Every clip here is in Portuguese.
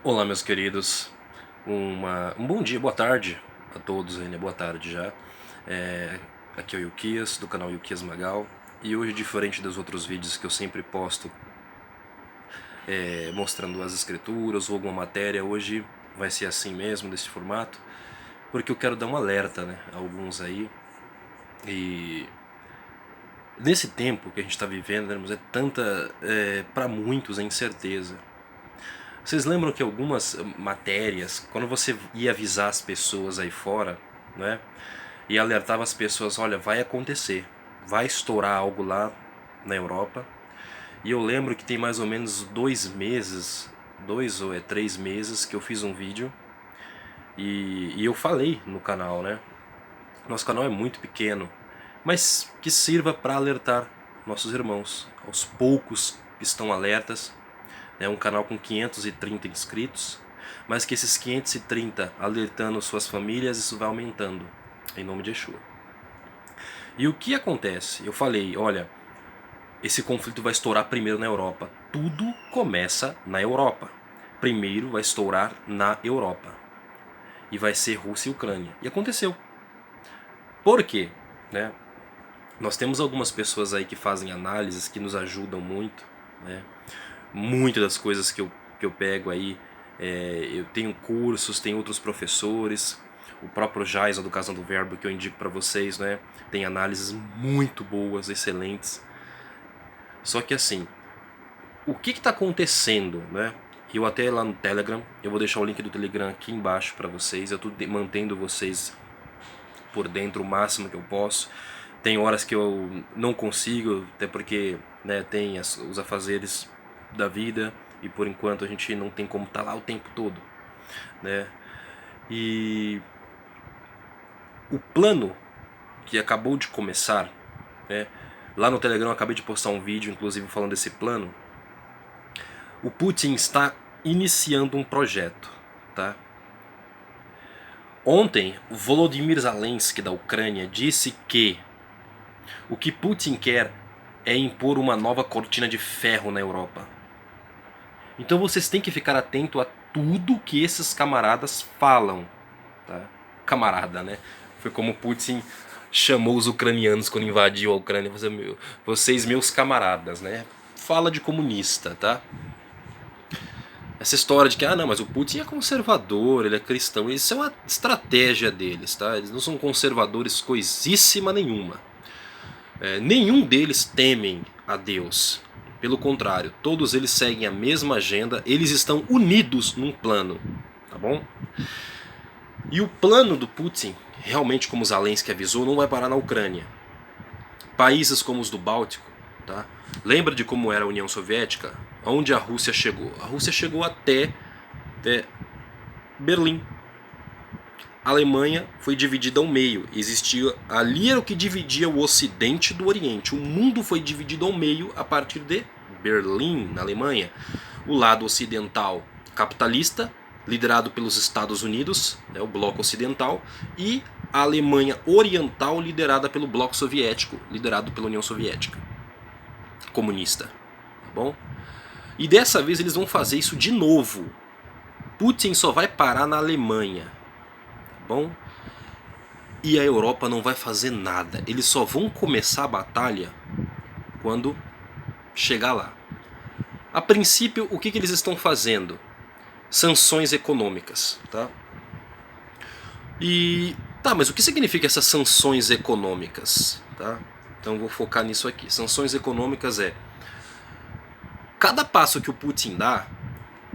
Olá, meus queridos, um bom dia, boa tarde a todos ainda, boa tarde já. Aqui é o Yukias, do canal Yukias Magal, e hoje, diferente dos outros vídeos que eu sempre posto mostrando as escrituras ou alguma matéria, hoje vai ser assim mesmo, desse formato, porque eu quero dar um alerta, né, a alguns aí. E nesse tempo que a gente está vivendo, né, é tanta, para muitos, a incerteza. Vocês lembram que algumas matérias, quando você ia avisar as pessoas aí fora, né, e alertava as pessoas, olha, vai acontecer, vai estourar algo lá na Europa. E eu lembro que tem mais ou menos 2 meses, 3 meses que eu fiz um vídeo e eu falei no canal, né? Nosso canal é muito pequeno, mas que sirva para alertar nossos irmãos, aos poucos que estão alertas. É um canal com 530 inscritos, mas que esses 530 alertando suas famílias, isso vai aumentando, em nome de Yeshua. E o que acontece? Eu falei, olha, esse conflito vai estourar primeiro na Europa. Tudo começa na Europa. Primeiro vai estourar na Europa. E vai ser Rússia e Ucrânia. E aconteceu. Por quê? Né? Nós temos algumas pessoas aí que fazem análises que nos ajudam muito, né? Muitas das coisas que eu pego aí, eu tenho cursos, tem outros professores, o próprio Jais, a Educação do Verbo, que eu indico para vocês, né? Tem análises muito boas, excelentes. Só que assim, o que está acontecendo, né? Eu até lá no Telegram, eu vou deixar o link do Telegram aqui embaixo para vocês, eu estou mantendo vocês por dentro o máximo que eu posso. Tem horas que eu não consigo, até porque, né, tem os afazeres da vida e por enquanto a gente não tem como estar lá o tempo todo, né? E o plano que acabou de começar, né? Lá no Telegram eu acabei de postar um vídeo, inclusive falando desse plano. O Putin está iniciando um projeto, tá? Ontem, Volodymyr Zelensky da Ucrânia disse que o que Putin quer é impor uma nova cortina de ferro na Europa. Então vocês têm que ficar atento a tudo que esses camaradas falam, tá? Camarada, né? Foi como Putin chamou os ucranianos quando invadiu a Ucrânia. Vocês meus camaradas, né? Fala de comunista, tá? Essa história de que, ah não, mas o Putin é conservador, ele é cristão, isso é uma estratégia deles, tá? Eles não são conservadores coisíssima nenhuma. Nenhum deles temem a Deus. Pelo contrário, todos eles seguem a mesma agenda, eles estão unidos num plano, tá bom? E o plano do Putin, realmente como Zelensky avisou, não vai parar na Ucrânia. Países como os do Báltico, tá? Lembra de como era a União Soviética? Onde a Rússia chegou? A Rússia chegou até Berlim. A Alemanha foi dividida ao meio. Existia ali era o que dividia o Ocidente do Oriente. O mundo foi dividido ao meio a partir de Berlim, na Alemanha. O lado ocidental capitalista, liderado pelos Estados Unidos, né, o bloco ocidental, e a Alemanha oriental, liderada pelo bloco soviético, liderado pela União Soviética comunista, tá bom? E dessa vez eles vão fazer isso de novo. Putin só vai parar na Alemanha, tá bom? E a Europa não vai fazer nada. Eles só vão começar a batalha quando chegar lá. A princípio, o que eles estão fazendo? Sanções econômicas, tá? E tá, mas o que significa essas sanções econômicas, tá? Então vou focar nisso aqui. Sanções econômicas cada passo que o Putin dá,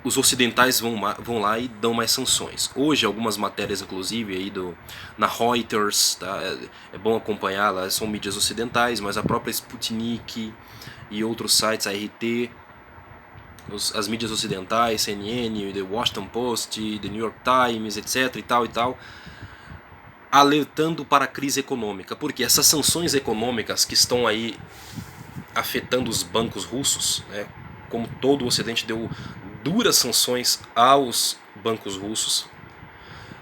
os ocidentais vão lá e dão mais sanções. Hoje algumas matérias, inclusive aí na Reuters, tá? É bom acompanhar, lá são mídias ocidentais, mas a própria Sputnik e outros sites, a RT, as mídias ocidentais, CNN, The Washington Post, The New York Times, etc. e tal, alertando para a crise econômica, porque essas sanções econômicas que estão aí afetando os bancos russos, né, como todo o Ocidente deu duras sanções aos bancos russos,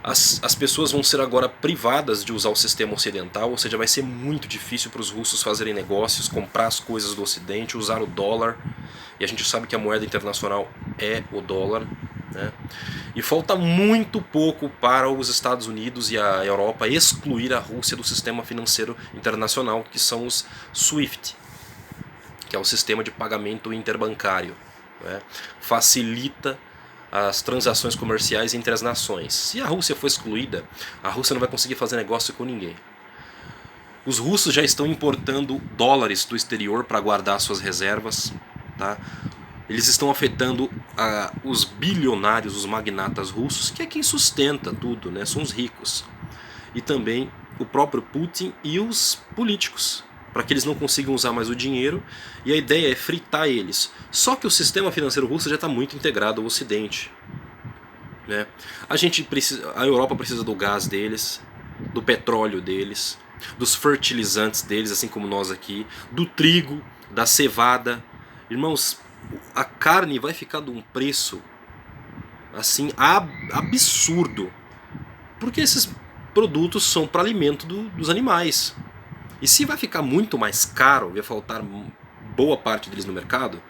as pessoas vão ser agora privadas de usar o sistema ocidental, ou seja, vai ser muito difícil para os russos fazerem negócios, comprar as coisas do Ocidente, usar o dólar, e a gente sabe que a moeda internacional é o dólar, né? E falta muito pouco para os Estados Unidos e a Europa excluir a Rússia do sistema financeiro internacional, que são os SWIFT, que é o sistema de pagamento interbancário, né? Facilita as transações comerciais entre as nações. Se a Rússia for excluída, a Rússia não vai conseguir fazer negócio com ninguém. Os russos já estão importando dólares do exterior para guardar suas reservas, tá? Eles estão afetando os bilionários, os magnatas russos, que é quem sustenta tudo, né? São os ricos. E também o próprio Putin e os políticos, para que eles não consigam usar mais o dinheiro, e a ideia é fritar eles. Só que o sistema financeiro russo já está muito integrado ao Ocidente, né? A Europa precisa do gás deles, do petróleo deles, dos fertilizantes deles, assim como nós aqui, do trigo, da cevada. Irmãos, a carne vai ficar de um preço assim absurdo, porque esses produtos são para alimento dos animais. E se vai ficar muito mais caro, vai faltar boa parte deles no mercado,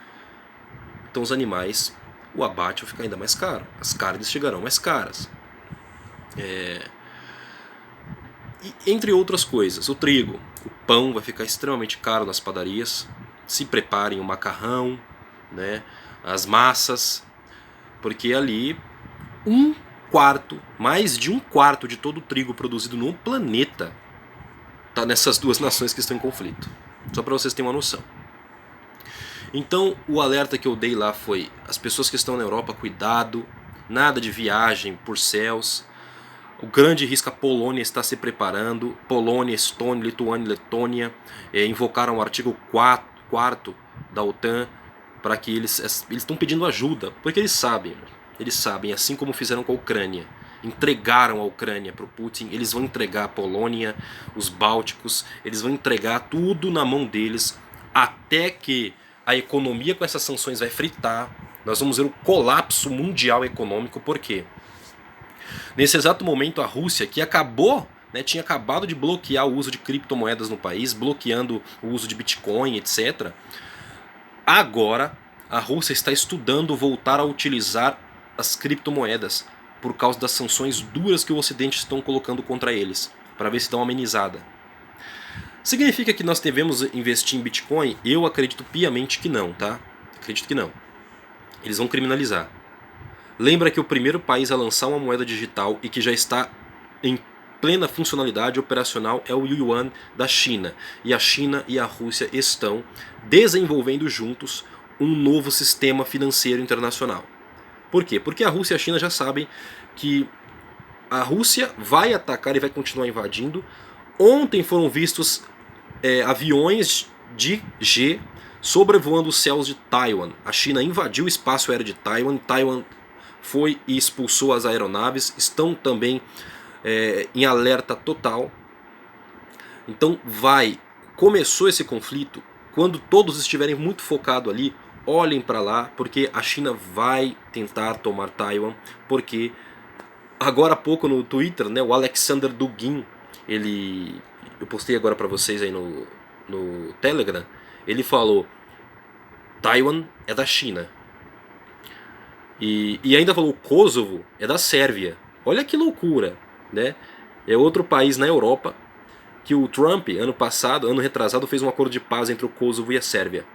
então os animais, o abate vai ficar ainda mais caro, as carnes chegarão mais caras. E, entre outras coisas, o trigo, o pão vai ficar extremamente caro nas padarias. Se preparem o macarrão, né, as massas, porque ali mais de um quarto de todo o trigo produzido no planeta está nessas duas nações que estão em conflito. Só para vocês terem uma noção. Então o alerta que eu dei lá foi: as pessoas que estão na Europa, cuidado, nada de viagem por céus. O grande risco, a Polônia está se preparando. Polônia, Estônia, Lituânia, Letônia invocaram o artigo 4º da OTAN para que eles estão pedindo ajuda, porque eles sabem, assim como fizeram com a Ucrânia. Entregaram a Ucrânia para o Putin, eles vão entregar a Polônia, os Bálticos, eles vão entregar tudo na mão deles, até que a economia com essas sanções vai fritar. Nós vamos ver o colapso mundial econômico. Por quê? Nesse exato momento, a Rússia, que tinha acabado de bloquear o uso de criptomoedas no país, bloqueando o uso de Bitcoin, etc. Agora, a Rússia está estudando voltar a utilizar as criptomoedas por causa das sanções duras que o Ocidente estão colocando contra eles, para ver se dá uma amenizada. Significa que nós devemos investir em Bitcoin? Eu acredito piamente que não, tá? Acredito que não. Eles vão criminalizar. Lembra que o primeiro país a lançar uma moeda digital e que já está em plena funcionalidade operacional é o Yuan da China. E a China e a Rússia estão desenvolvendo juntos um novo sistema financeiro internacional. Por quê? Porque a Rússia e a China já sabem que a Rússia vai atacar e vai continuar invadindo. Ontem foram vistos aviões de G sobrevoando os céus de Taiwan. A China invadiu o espaço aéreo de Taiwan. Taiwan foi e expulsou as aeronaves. Estão também em alerta total. Então começou esse conflito. Quando todos estiverem muito focados ali, olhem para lá, porque a China vai tentar tomar Taiwan. Porque agora há pouco no Twitter, né, o Alexander Dugin, eu postei agora para vocês aí no Telegram, ele falou: Taiwan é da China. E ainda falou: Kosovo é da Sérvia. Olha que loucura, né? É outro país na Europa que o Trump, ano retrasado, fez um acordo de paz entre o Kosovo e a Sérvia.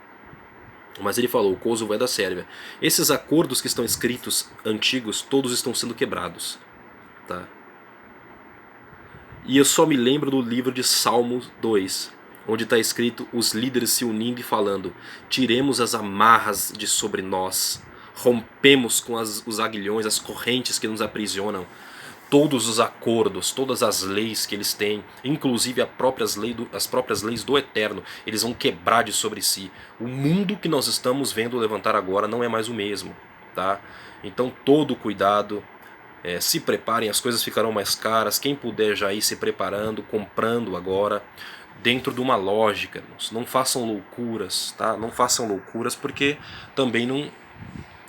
Mas ele falou: o Kosovo é da Sérvia. Esses acordos que estão escritos, antigos, todos estão sendo quebrados, tá? E eu só me lembro do livro de Salmos 2, onde está escrito os líderes se unindo e falando: tiremos as amarras de sobre nós, rompemos com os aguilhões, as correntes que nos aprisionam, todos os acordos, todas as leis que eles têm, inclusive as próprias leis do Eterno, eles vão quebrar de sobre si. O mundo que nós estamos vendo levantar agora não é mais o mesmo, tá? Então todo cuidado, se preparem, as coisas ficarão mais caras. Quem puder já ir se preparando, comprando agora, dentro de uma lógica, irmãos. Não façam loucuras, tá? Não façam loucuras, porque também não...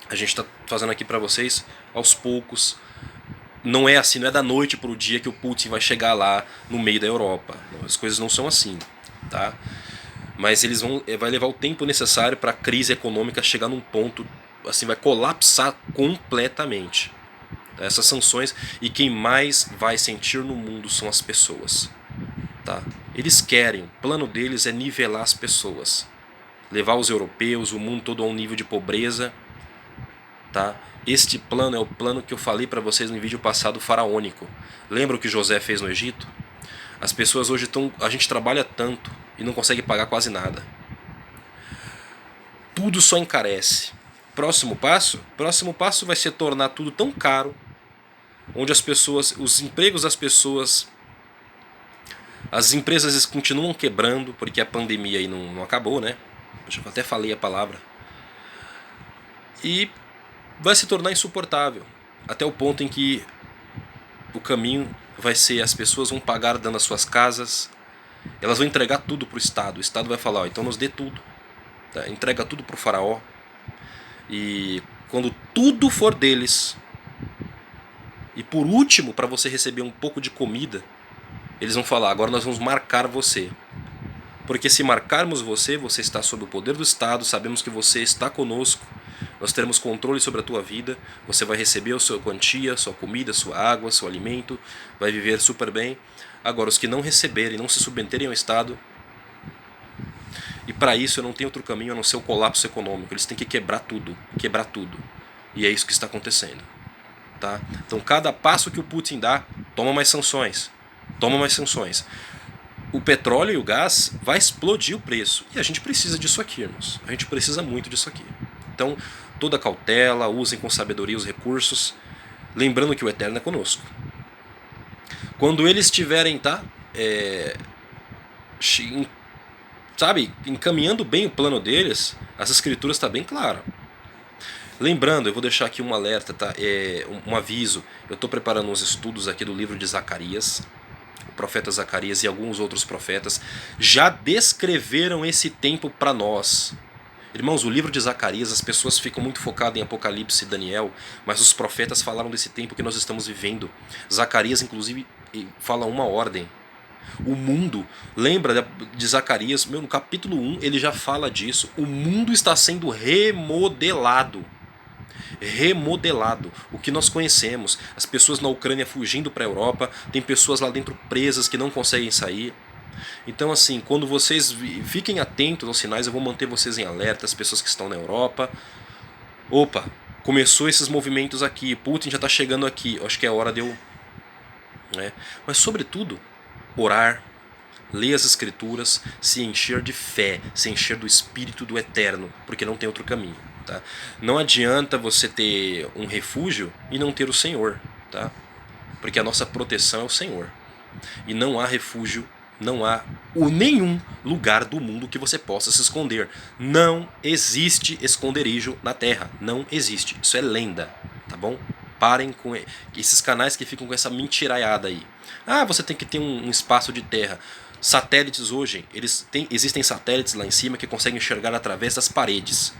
A gente está fazendo aqui para vocês aos poucos. Não é assim, não é da noite para o dia que o Putin vai chegar lá no meio da Europa. As coisas não são assim, tá? Mas vai levar o tempo necessário para a crise econômica chegar num ponto assim, vai colapsar completamente. Essas sanções, e quem mais vai sentir no mundo são as pessoas. Tá? Eles querem, o plano deles é nivelar as pessoas, levar os europeus, o mundo todo a um nível de pobreza. Tá? Este plano é o plano que eu falei para vocês no vídeo passado, faraônico. Lembra o que José fez no Egito? As pessoas hoje estão... A gente trabalha tanto e não consegue pagar quase nada. Tudo só encarece. Próximo passo? Próximo passo vai ser tornar tudo tão caro, onde as pessoas, os empregos das pessoas, as empresas continuam quebrando, porque a pandemia aí não acabou, né? Eu até falei a palavra. E vai se tornar insuportável, até o ponto em que o caminho vai ser, as pessoas vão pagar dando as suas casas, elas vão entregar tudo para o Estado vai falar, ó, então nos dê tudo, tá? Entrega tudo para o faraó, e quando tudo for deles, e por último, para você receber um pouco de comida, eles vão falar, agora nós vamos marcar você. Porque se marcarmos você, você está sob o poder do Estado, sabemos que você está conosco, nós teremos controle sobre a tua vida, você vai receber a sua quantia, sua comida, sua água, seu alimento, vai viver super bem. Agora, os que não receberem, não se submeterem ao Estado, e para isso eu não tenho outro caminho a não ser o colapso econômico, eles têm que quebrar tudo. E é isso que está acontecendo. Tá? Então cada passo que o Putin dá, toma mais sanções. O petróleo e o gás vai explodir o preço. E a gente precisa disso aqui, irmãos. A gente precisa muito disso aqui. Então, toda cautela, usem com sabedoria os recursos, lembrando que o Eterno é conosco. Quando eles estiverem, tá? Encaminhando bem o plano deles, as escrituras estão bem claras. Lembrando, eu vou deixar aqui um alerta, tá? Um aviso. Eu estou preparando uns estudos aqui do livro de Zacarias. O profeta Zacarias e alguns outros profetas já descreveram esse tempo para nós. Irmãos, o livro de Zacarias, as pessoas ficam muito focadas em Apocalipse e Daniel, mas os profetas falaram desse tempo que nós estamos vivendo. Zacarias, inclusive, fala uma ordem. O mundo, lembra de Zacarias, no capítulo 1 ele já fala disso. O mundo está sendo remodelado. O que nós conhecemos. As pessoas na Ucrânia fugindo para a Europa, tem pessoas lá dentro presas que não conseguem sair. Então assim, quando vocês fiquem atentos aos sinais, eu vou manter vocês em alerta, as pessoas que estão na Europa. Opa, começou esses movimentos aqui, Putin já está chegando aqui, acho que é hora de eu... Mas sobretudo, orar, ler as escrituras, se encher de fé, se encher do Espírito do Eterno, porque não tem outro caminho. Tá? Não adianta você ter um refúgio e não ter o Senhor, tá? Porque a nossa proteção é o Senhor. E não há refúgio, não há nenhum lugar do mundo que você possa se esconder. Não existe esconderijo na terra, não existe. Isso é lenda, tá bom? Parem com esses canais que ficam com essa mentiraiada aí. Ah, você tem que ter um espaço de terra. Satélites hoje, existem satélites lá em cima que conseguem enxergar através das paredes.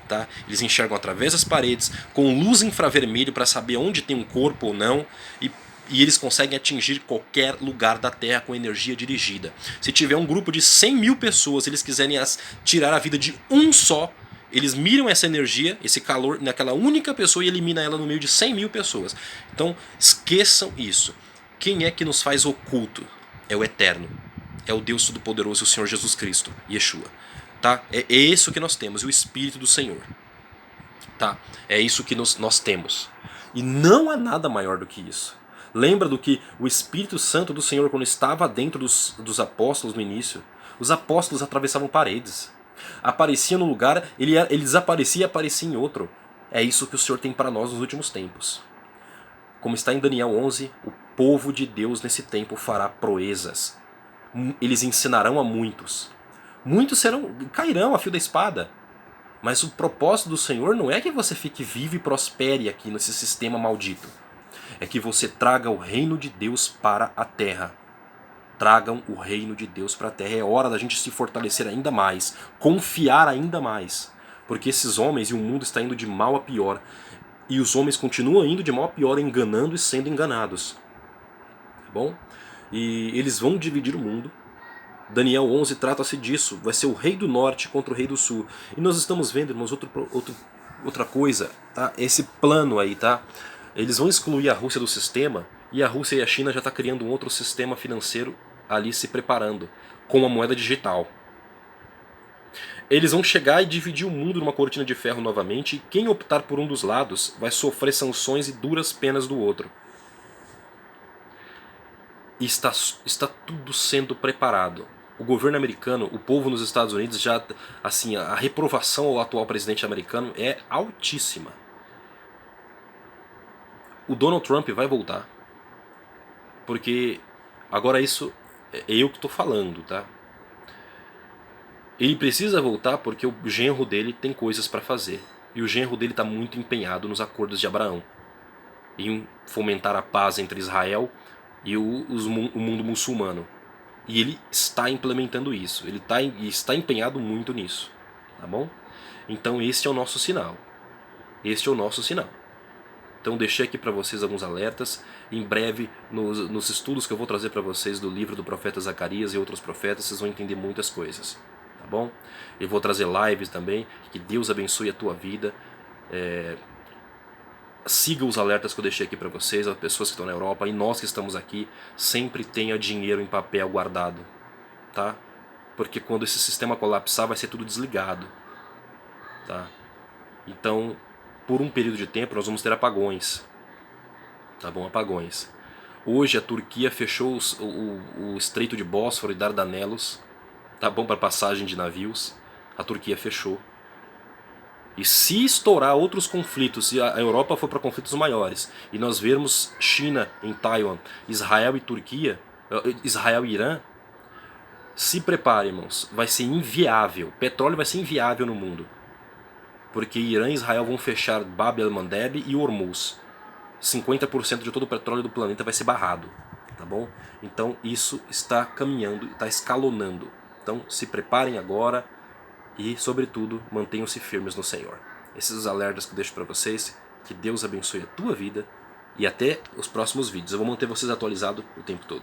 Tá? Eles enxergam através das paredes, com luz infravermelho para saber onde tem um corpo ou não, e eles conseguem atingir qualquer lugar da Terra com energia dirigida. Se tiver um grupo de 100 mil pessoas, eles quiserem tirar a vida de um só, eles miram essa energia, esse calor naquela única pessoa e eliminam ela no meio de 100 mil pessoas. Então esqueçam isso. Quem é que nos faz oculto? É o Eterno. É o Deus Todo-Poderoso, o Senhor Jesus Cristo, Yeshua. Tá? É isso que nós temos, o Espírito do Senhor. Tá? É isso que nós temos. E não há nada maior do que isso. Lembra do que o Espírito Santo do Senhor, quando estava dentro dos apóstolos no início, os apóstolos atravessavam paredes. Aparecia no lugar, ele desaparecia e aparecia em outro. É isso que o Senhor tem para nós nos últimos tempos. Como está em Daniel 11, o povo de Deus nesse tempo fará proezas. Eles ensinarão a muitos. Muitos cairão a fio da espada. Mas o propósito do Senhor não é que você fique vivo e prospere aqui nesse sistema maldito. É que você traga o reino de Deus para a terra. Tragam o reino de Deus para a terra. É hora da gente se fortalecer ainda mais. Confiar ainda mais. Porque esses homens e o mundo está indo de mal a pior. E os homens continuam indo de mal a pior, enganando e sendo enganados. Tá bom? E eles vão dividir o mundo. Daniel 11 trata-se disso, vai ser o rei do norte contra o rei do sul. E nós estamos vendo, irmãos, outra coisa, tá? Esse plano aí, tá? Eles vão excluir a Rússia do sistema e a Rússia e a China já tá criando um outro sistema financeiro ali se preparando com uma moeda digital. Eles vão chegar e dividir o mundo numa cortina de ferro novamente, e quem optar por um dos lados vai sofrer sanções e duras penas do outro. E está tudo sendo preparado. O governo americano, o povo nos Estados Unidos já, assim, a reprovação ao atual presidente americano é altíssima. O Donald Trump vai voltar, porque agora isso é eu que estou falando, tá? Ele precisa voltar porque o genro dele tem coisas para fazer. E o genro dele está muito empenhado nos acordos de Abraão, em fomentar a paz entre Israel e o mundo muçulmano. E ele está implementando isso, ele está empenhado muito nisso, tá bom? Então este é o nosso sinal, este é o nosso sinal. Então deixei aqui para vocês alguns alertas. Em breve, nos estudos que eu vou trazer para vocês do livro do profeta Zacarias e outros profetas, vocês vão entender muitas coisas, tá bom? Eu vou trazer lives também. Que Deus abençoe a tua vida. Siga os alertas que eu deixei aqui para vocês, as pessoas que estão na Europa e nós que estamos aqui. Sempre tenha dinheiro em papel guardado, tá? Porque quando esse sistema colapsar vai ser tudo desligado, tá? Então, por um período de tempo nós vamos ter apagões, tá bom? Apagões. Hoje a Turquia fechou o Estreito de Bósforo e Dardanelos, tá bom, para passagem de navios. A Turquia fechou. E se estourar outros conflitos, se a Europa for para conflitos maiores, e nós vermos China em Taiwan, Israel e Turquia, Israel e Irã, se prepare, irmãos, vai ser inviável, petróleo vai ser inviável no mundo. Porque Irã e Israel vão fechar Bab el-Mandeb e Hormuz. 50% de todo o petróleo do planeta vai ser barrado, tá bom? Então isso está caminhando, está escalonando. Então se preparem agora e, sobretudo, mantenham-se firmes no Senhor. Esses são os alertas que eu deixo para vocês. Que Deus abençoe a tua vida e até os próximos vídeos. Eu vou manter vocês atualizados o tempo todo.